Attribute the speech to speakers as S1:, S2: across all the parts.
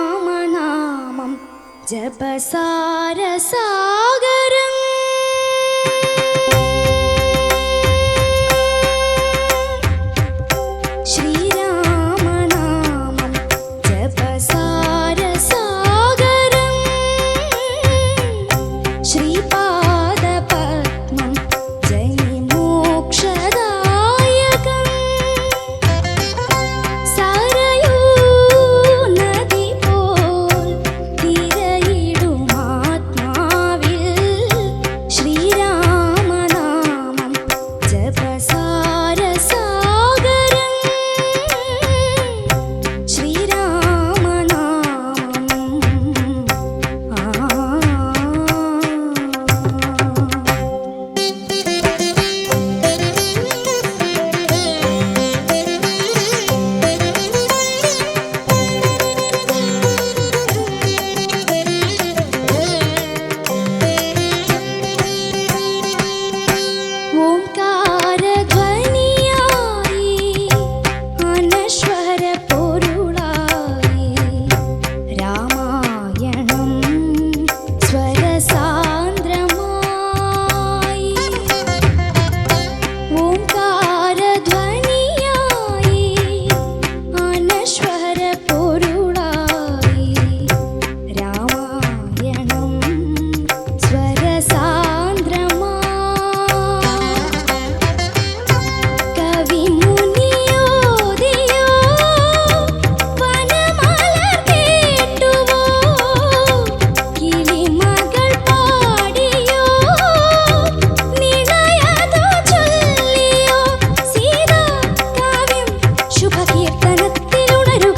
S1: ശ്രീരാമനാമം ജപസാരസാഗരം ശ്രീരാമനാമം ജപസാരസാഗരം ശ്രീപാദപദ്മം ജയമോക്ഷദായകം സരയൂ നദി പോൽ തിരയിടുമാത്മാവിൽ ശ്രീരാമനാമം ജപസാരസാഗരം ശുഭകീർത്തനത്തിലുണരും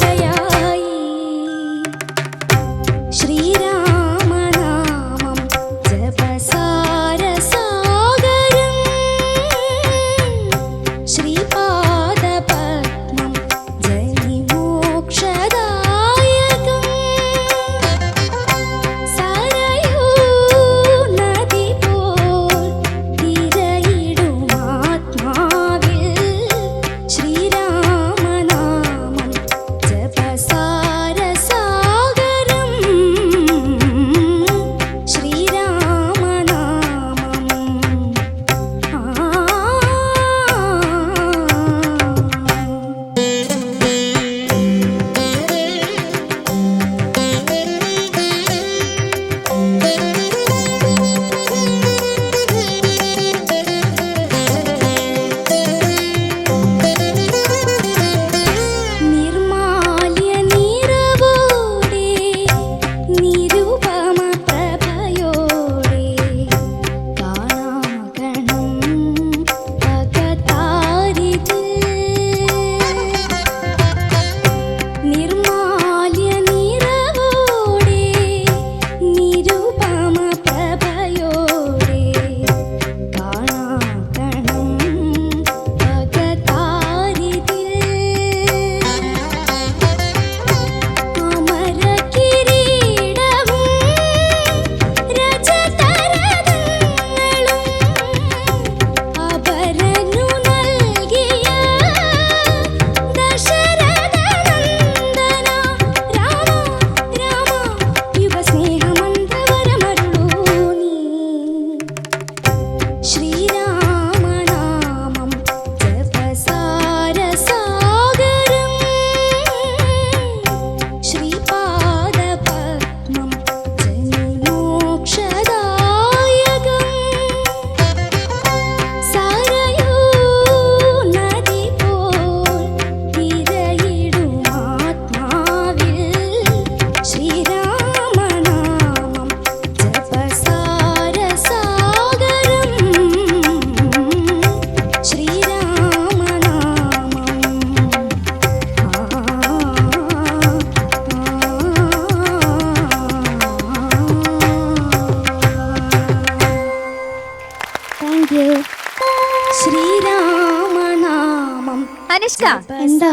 S2: കനിഷ്ക,
S1: എന്താ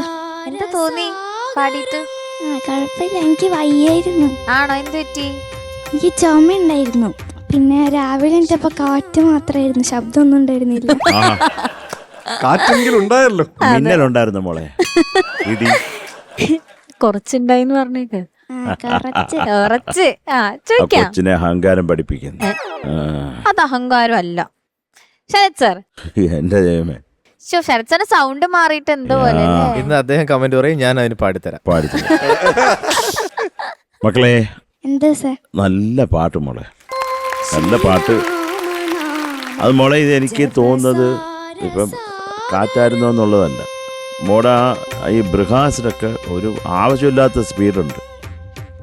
S2: എന്താ തോന്നി പാടിയിട്ട്?
S1: കുഴപ്പമില്ല, എനിക്ക് വയ്യായിരുന്നു.
S2: ആണോ? എന്ത് പറ്റി?
S1: എനിക്ക് ചുമ ഉണ്ടായിരുന്നു. പിന്നെ രാവിലെ എണീറ്റപ്പോ കാറ്റ് മാത്രമായിരുന്നു, ശബ്ദമൊന്നും ഉണ്ടായിരുന്നില്ല.
S3: കാറ്റെങ്കിലും ഉണ്ടായല്ലോ.
S4: മിന്നലുണ്ടായിരുന്നു മോളെ, ഇടി
S2: കുറച്ചുണ്ടായിന്ന് പറഞ്ഞേക്ക്.
S1: കുറച്ച്
S2: കുറച്ച്.
S4: ആ
S2: ചോദിക്കാം.
S4: കൊച്ചിനെ അഹങ്കാരം പഠിപ്പിക്കുന്നു.
S2: അത് അഹങ്കാരം അല്ല ശരത് സാർ.
S4: എന്റെ ദൈവമേ,
S2: ശരത് സാറിന്റെ സൗണ്ട് മാറിയിട്ട് എന്തോ പോലെ അല്ലേ?
S5: ഇന്ന് അദ്ദേഹം കമന്റ് പറയും, ഞാൻ അതിന് പാടിത്തരാം.
S4: പാടിച്ചു മക്കളെ.
S1: എന്താ സാർ?
S4: നല്ല പാട്ട് മോളെ, നല്ല പാട്ട്. അത് മോളെ, ഇത് എനിക്ക് തോന്നുന്നത് ഇപ്പം കാറ്റായിരുന്നോ എന്നുള്ളതല്ല മോടെ. ഈ ബൃഹാസിനൊക്കെ ഒരു ആവശ്യമില്ലാത്ത സ്പീഡുണ്ട്.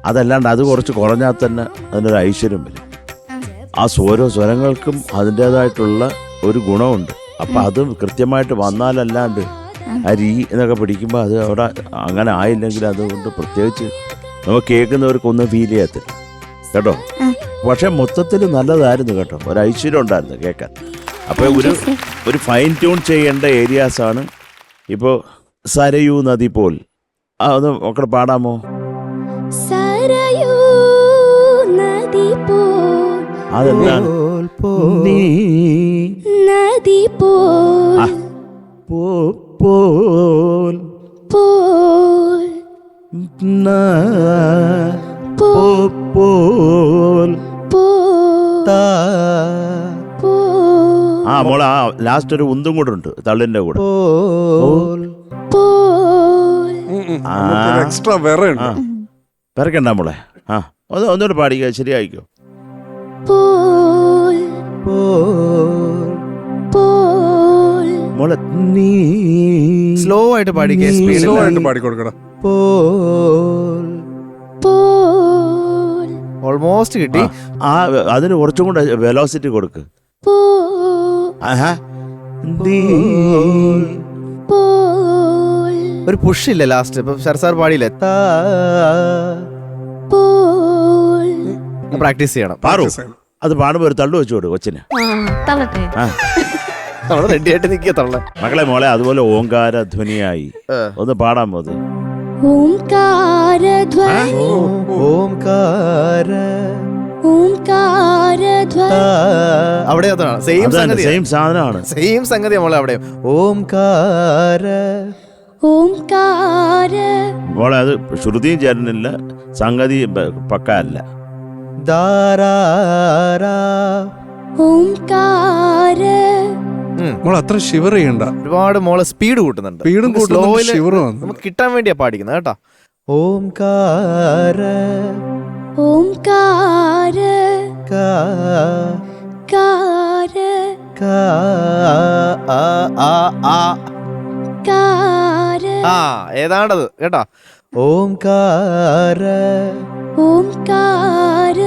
S4: അതല്ലാണ്ട് അത് കുറച്ച് കുറഞ്ഞാൽ തന്നെ അതിനൊരു ഐശ്വര്യം വരും. ആ ഓരോ സ്വരങ്ങൾക്കും അതിൻ്റേതായിട്ടുള്ള ഒരു ഗുണമുണ്ട്. അപ്പം അത് കൃത്യമായിട്ട് വന്നാലല്ലാണ്ട് അരി എന്നൊക്കെ പിടിക്കുമ്പോൾ അത് അവിടെ അങ്ങനെ ആയില്ലെങ്കിൽ അതുകൊണ്ട് പ്രത്യേകിച്ച് നമുക്ക് കേൾക്കുന്നവർക്കൊന്നും ഫീൽ ചെയ്യത്തില്ല കേട്ടോ. പക്ഷെ മൊത്തത്തിൽ നല്ലതായിരുന്നു കേട്ടോ, ഒരു ഐശ്വര്യം ഉണ്ടായിരുന്നു കേൾക്കാൻ. അപ്പോൾ ഒരു ഫൈൻ ട്യൂൺ ചെയ്യേണ്ട ഏരിയാസാണ്. ഇപ്പോൾ സരയൂ നദി പോൽ ഒന്ന് മക്കളെ പാടാമോ?
S1: സരയൂ നദി പോൽ.
S4: അതെന്താണ്?
S1: നദി പോൽ
S4: പോൽ
S1: പോൽ
S4: പോൽ.
S1: പോൽ.
S4: ആ മോളെ, ആ ലാസ്റ്റ് ഒരു ഉന്തും കൂടെ ഉണ്ട് തള്ളിന്റെ കൂടെ.
S3: എക്സ്ട്രാ വേറെ ഉണ്ട്.
S4: പിറക്കണ്ട മോളെ. ആ ഒന്നുകൂടെ പാടിക്കോ, ശരിയായിക്കോ. മോളെ നീ
S5: സ്ലോ ആയിട്ട് പാടിക്കേ,
S3: സ്ലോ ആയിട്ട് പാടിക്കൊടുക്കടാ.
S5: ഓൾമോസ്റ്റ് കിട്ടി.
S4: ആ അതിന് കുറച്ചും കൂടെ വെലോസിറ്റി കൊടുക്ക്. ആഹാ.
S5: ഒരു പുഷ് ഇല്ല ലാസ്റ്റ്. ഇപ്പൊ സർസാർ പാടിയില്ലേ, പ്രാക്ടീസ് ചെയ്യണം.
S4: പാറു, അത് പാടുമ്പോ ഒരു തള്ളു വെച്ചു കൊടുക്കും കൊച്ചിന്.
S2: തള്ളട്ടെ.
S5: നമ്മൾ റെഡി ആയിട്ട് നിൽക്കത്തുള്ള
S4: മക്കളെ മോളെ, അതുപോലെ ഓങ്കാര ധ്വനിയായി ഒന്ന് പാടാൻ പോത്.
S1: ഓംകാരധ്വനി
S5: ഓംകാര
S1: ഓംകാരധ്വനി.
S5: അവിടെ അതാണ് സെയിം സംഗതി,
S4: സെയിം സാധനമാണ്.
S5: സെയിം സംഗതി നമ്മളെ അവിടെ. ഓംകാര
S1: ഓംകാര.
S4: മോളെ അത് ശ്രുതിയും ചേരുന്നില്ല, സംഗതി പക്ക അല്ല.
S1: ഓംകാര.
S3: മോൾ അത്ര ഷിവർ ചെയ്യണ്ട.
S5: ഒരുപാട് മോളെ സ്പീഡ് കൂട്ടുന്നുണ്ട്.
S3: സ്പീഡും
S5: സ്ലോയില്
S3: ഷിവറും
S5: നമുക്ക് കിട്ടാൻ വേണ്ടിയാ പാടിക്കുന്നത് കേട്ടോ. ഓംകാര
S1: ഓംകാര കാര കാര.
S5: ആ ഏതാണ്ടത് കേട്ടോ. ഓംകാര
S1: ഓംകാര.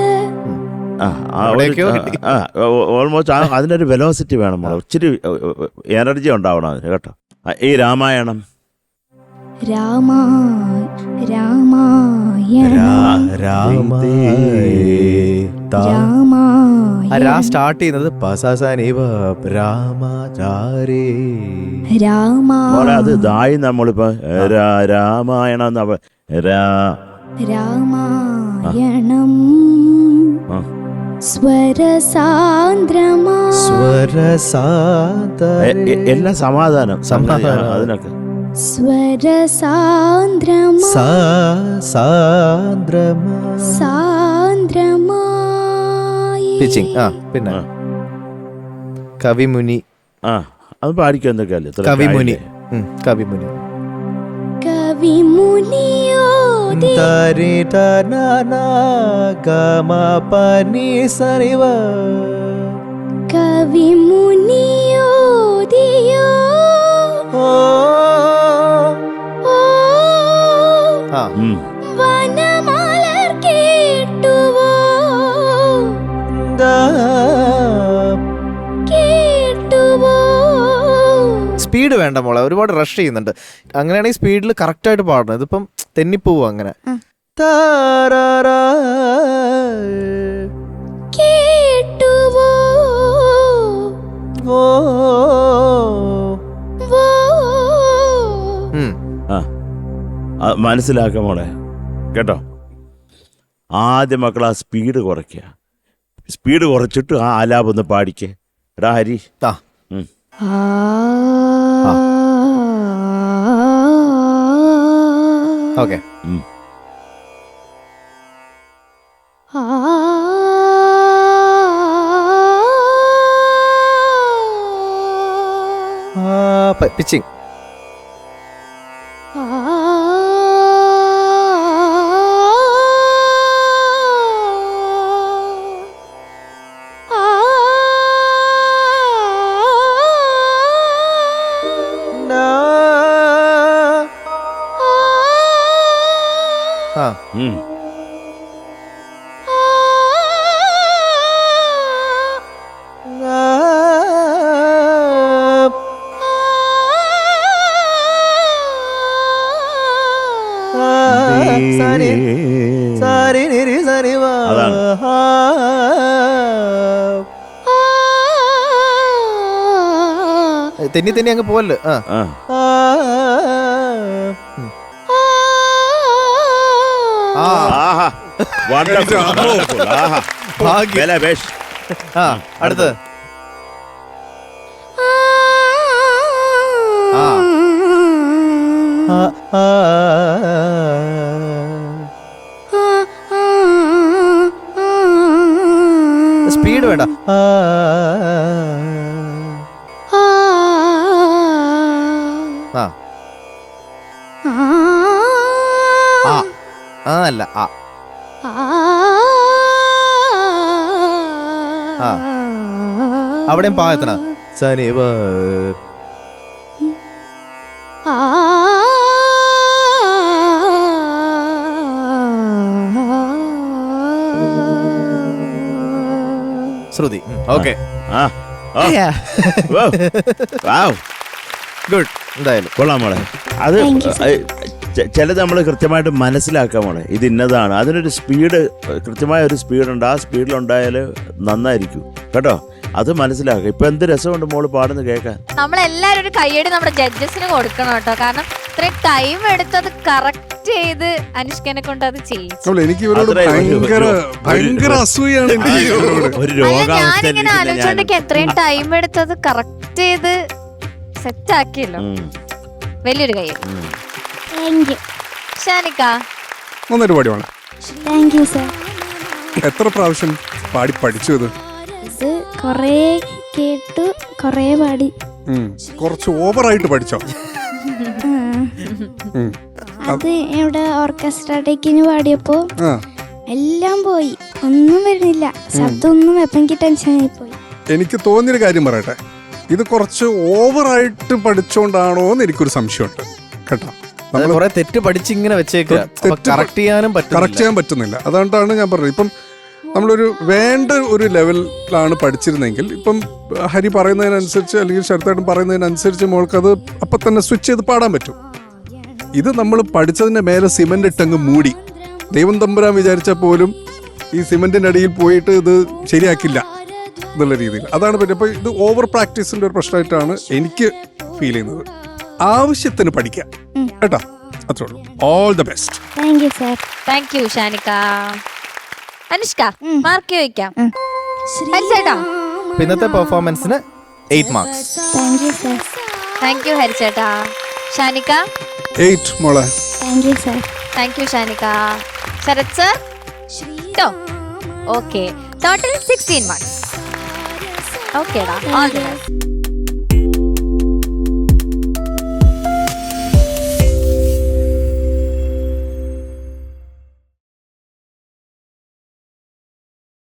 S4: ഓൾമോസ്റ്റ് അതിനൊരു വെലോസിറ്റി വേണം മോളെ, ഇച്ചിരി എനർജി ഉണ്ടാവണം അതിന് കേട്ടോ. ഈ രാമായണം
S5: സ്റ്റാർട്ട് ചെയ്യുന്നത്
S4: മോളെ, അത് ദായി നമ്മളിപ്പോ രാമായണം
S1: രാമായണം സ്വരസാന്ദ്രമാ.
S4: എല്ലാം സമാധാനം അതിനൊക്കെ.
S1: സ്വരസാന്ദ്രമാ സാന്ദ്രമായി.
S5: പിന്നെ കവിമുനി.
S4: അത് പാടിക്കും എന്തൊക്കെയല്ലേ.
S5: കവിമുനി കവിമുനി
S1: കവിമുനിയോ കവിമുനിയോദിയോ വനമലർ കേട്ടുവോ കേട്ടുവോ.
S5: സ്പീഡ് വേണ്ട മോളെ, ഒരുപാട് റഷ് ചെയ്യുന്നുണ്ട്. അങ്ങനെയാണെങ്കിൽ സ്പീഡിൽ കറക്റ്റായിട്ട് പാടണം. ഇതിപ്പം തെന്നിപ്പോവും അങ്ങനെ.
S1: കേട്ടുവോ
S4: മനസ്സിലാക്കാം മോളെ കേട്ടോ. ആദ്യം മക്കൾ ആ സ്പീഡ് കുറയ്ക്കുക. സ്പീഡ് കുറച്ചിട്ട് ആ ആലാപം ഒന്ന് പാടിക്കേ. എടാ ഹരി.
S5: താ ഓക്കെ. പിച്ചിങ്. തെന്നി തെന്നി അങ്ങ് പോവല്ലോ. അടുത്ത് സ്പീഡ് വേണ്ട. അല്ല അവിടെയും പായത്തണ സനിവ. ശ്രുതി. Okay good. എന്തായാലും
S4: കൊള്ളാം മോളെ. അത് ചിലത് നമ്മൾ കൃത്യമായിട്ട് മനസ്സിലാക്കാം മോളെ. ഇത് ഇന്നതാണ്. അതിനൊരു സ്പീഡ്, കൃത്യമായ ഒരു സ്പീഡുണ്ട്. ആ സ്പീഡിലുണ്ടായാൽ നന്നായിരിക്കും കേട്ടോ. അത് മനസ്സിലാക്കുക. ഇപ്പൊ എന്ത് രസമുണ്ട് മോള് പാടുന്ന കേൾക്കാൻ.
S2: നമ്മളെല്ലാരും ഒരു കയ്യടി നമ്മുടെ ജഡ്ജസിന് കൊടുക്കണം കേട്ടോ. കാരണം ഇത്രയും ടൈം എടുത്തത് കറക്റ്റ് ചെയ്ത് അനുഷ്കനെ കൊണ്ട് അത് ചെയ്യിച്ചു.
S3: എനിക്ക് ഇവരോട് ഭയങ്കര അസൂയാണ്.
S4: ഒരു
S2: ഞാനിങ്ങനെ ആലോചിച്ചോണ്ടെങ്കിൽ എത്രയും ടൈം എടുത്തത് കറക്റ്റ് ചെയ്ത് സെറ്റ് ആക്കിയല്ലോ. വലിയൊരു കയ്യടി. ഷാനിക്ക
S3: നന്നായിട്ട് പാടിയാണ്.
S1: Thank you sir.
S3: എത്ര പ്രാവശ്യം പാടി പഠിച്ചു? ഇത്
S1: കൊറേ കേട്ടു, കൊറേ പാടി.
S3: കുറച്ച് ഓവറായിട്ട് പഠിച്ചോ?
S1: അത് ഇവിടെ ഓർക്കസ്ട്ര ഡേക്കിന് പാടിയപ്പോ എല്ലാം പോയി, ഒന്നും വരുന്നില്ല, ശബ്ദം ഒന്നും. എപ്പം എനിക്ക് ടെൻഷനായി പോയി.
S3: എനിക്ക് തോന്നിയൊരു കാര്യം പറയട്ടെ, ഇത് കുറച്ച് ഓവറായിട്ട് പഠിച്ചോണ്ടാണോ എന്ന് എനിക്കൊരു സംശയമുണ്ട് കേട്ടോ.
S5: കുറെ തെറ്റ് പഠിച്ചിങ്ങനെ കറക്റ്റ് ചെയ്യാൻ പറ്റുന്നില്ല. അതുകൊണ്ടാണ് ഞാൻ പറഞ്ഞത്. ഇപ്പം നമ്മളൊരു വേണ്ട ഒരു ലെവലിലാണ് പഠിച്ചിരുന്നെങ്കിൽ ഇപ്പം ഹരി പറയുന്നതിനനുസരിച്ച് അല്ലെങ്കിൽ ശരത്തേട്ടൻ പറയുന്നതിനനുസരിച്ച് മോൾക്കത് അപ്പം തന്നെ സ്വിച്ച് ചെയ്ത് പാടാൻ പറ്റും. ഇത് നമ്മൾ പഠിച്ചതിൻ്റെ മേലെ സിമെന്റ് ഇട്ടങ്ങ് മൂടി. ദൈവം തമ്പുരാൻ വിചാരിച്ചാൽ പോലും ഈ സിമെന്റിന്റെ അടിയിൽ പോയിട്ട് ഇത് ശരിയാക്കില്ല എന്നുള്ള രീതിയിൽ അതാണ് പറ്റും. അപ്പോൾ ഇത് ഓവർ പ്രാക്ടീസിന്റെ ഒരു പ്രശ്നമായിട്ടാണ് എനിക്ക് ഫീൽ ചെയ്യുന്നത്. ആവശ്യത്തിന് പഠിക്കാം കേട്ടോ, അത്രേ ഉള്ളൂ. All the best.
S1: Thank you sir.
S2: Thank you Shanikka. Anushka mark ചോദിക്കാം.
S5: ഇന്നത്തെ പെർഫോമൻസിന് 8 marks.
S1: Thank you sir.
S2: Thank you ഹരിച്ചേട്ടാ. ഷാനിക്ക
S3: 8 മോളെ.
S1: Thank you sir.
S2: Thank you Shanikka. Sarath sir okay. Total 16 marks. ഓക്കേടാ. All the best.